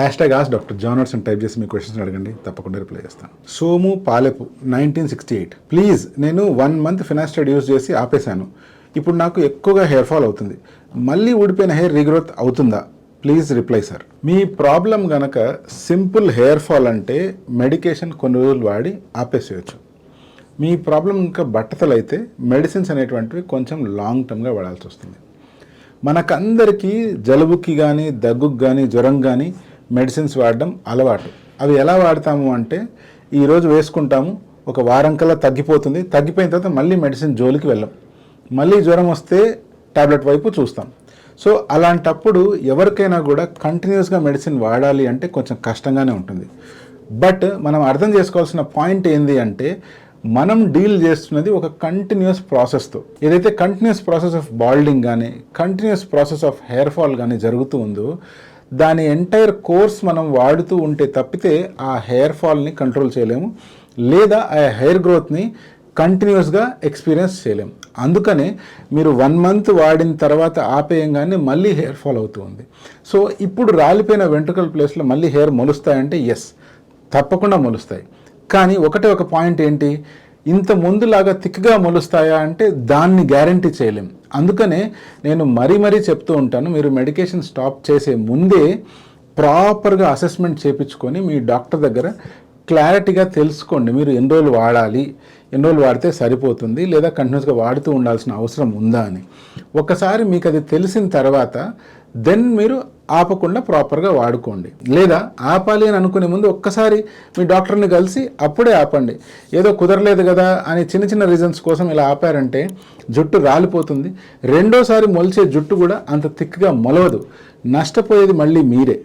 #ask Dr. John అని type చేసి మీ questions అడగండి, తప్పకుండా రిప్లై చేస్తాను. సోము పాలెపు 1968. ప్లీజ్, నేను 1 month ఫినాస్టైడ్ యూజ్ చేసి ఆపేశాను. ఇప్పుడు నాకు ఎక్కువగా హెయిర్ ఫాల్ అవుతుంది. మళ్ళీ ఊడిపోయిన హెయిర్ రీగ్రోత్ అవుతుందా? Please reply sir. Me problem గనక సింపుల్ హెయిర్ ఫాల్ అంటే మెడికేషన్ కొన్ని రోజులు వాడి ఆపేసేయచ్చు. మీ ప్రాబ్లం ఇంకా బట్టతలు అయితే మెడిసిన్స్ అనేటువంటివి కొంచెం లాంగ్ టర్మ్గా వాడాల్సి వస్తుంది. మనకందరికీ జలుబుకి కానీ దగ్గుకి కానీ జ్వరం కానీ మెడిసిన్స్ వాడడం అలవాటు. అవి ఎలా వాడతాము అంటే ఈరోజు వేసుకుంటాము, ఒక వారం కల్లా తగ్గిపోతుంది, తగ్గిపోయిన తర్వాత మళ్ళీ మెడిసిన్ జోలికి వెళ్ళం, మళ్ళీ జ్వరం వస్తే టాబ్లెట్ వైపు చూస్తాం. సో అలాంటప్పుడు ఎవరికైనా కూడా కంటిన్యూస్గా మెడిసిన్ వాడాలి అంటే కొంచెం కష్టంగానే ఉంటుంది. బట్ మనం అర్థం చేసుకోవాల్సిన పాయింట్ ఏంది అంటే మనం డీల్ చేస్తున్నది ఒక కంటిన్యూస్ ప్రాసెస్తో. ఏదైతే కంటిన్యూస్ ప్రాసెస్ ఆఫ్ బాల్డింగ్ కానీ continuous process of hair fall కానీ జరుగుతూ ఉందో దాని ఎంటైర్ కోర్స్ మనం వాడుతూ ఉంటే తప్పితే ఆ హెయిర్ ఫాల్ని కంట్రోల్ చేయలేము, లేదా ఆ హెయిర్ గ్రోత్ని కంటిన్యూస్గా ఎక్స్పీరియన్స్ చేయలేము. అందుకనే మీరు 1 month వాడిన తర్వాత ఆపేయంగానే మళ్ళీ హెయిర్ ఫాల్ అవుతూ ఉంది. సో ఇప్పుడు రాలిపోయిన వెంట్రుకల ప్లేస్లో మళ్ళీ హెయిర్ మొలుస్తాయంటే ఎస్, తప్పకుండా మొలుస్తాయి. కానీ ఒక పాయింట్ ఏంటి, ఇంత ముందులాగా థిక్గా మొలుస్తాయా అంటే దాన్ని గ్యారంటీ చేయలేం. అందుకనే నేను మరీ చెప్తూ ఉంటాను, మీరు మెడికేషన్ స్టాప్ చేసే ముందే ప్రాపర్గా అసెస్మెంట్ చేయించుకొని మీ డాక్టర్ దగ్గర క్లారిటీగా తెలుసుకోండి మీరు ఎన్ని రోజులు వాడాలి, ఎన్ని రోజులు వాడితే సరిపోతుంది, లేదా కంటిన్యూస్గా వాడుతూ ఉండాల్సిన అవసరం ఉందా అని. ఒకసారి మీకు అది తెలిసిన తర్వాత దెన్ మీరు ఆపకుండా ప్రాపర్గా వాడుకోండి. లేదా ఆపాలి అని అనుకునే ముందు ఒక్కసారి మీ డాక్టర్ని కలిసి అప్పుడే ఆపండి. ఏదో కుదరలేదు కదా అని చిన్న రీజన్స్ కోసం ఇలా ఆపారంటే జుట్టు రాలిపోతుంది. రెండోసారి మొలిచే జుట్టు కూడా అంత థిక్గా మొలవదు. నష్టపోయేది మళ్ళీ మీరే.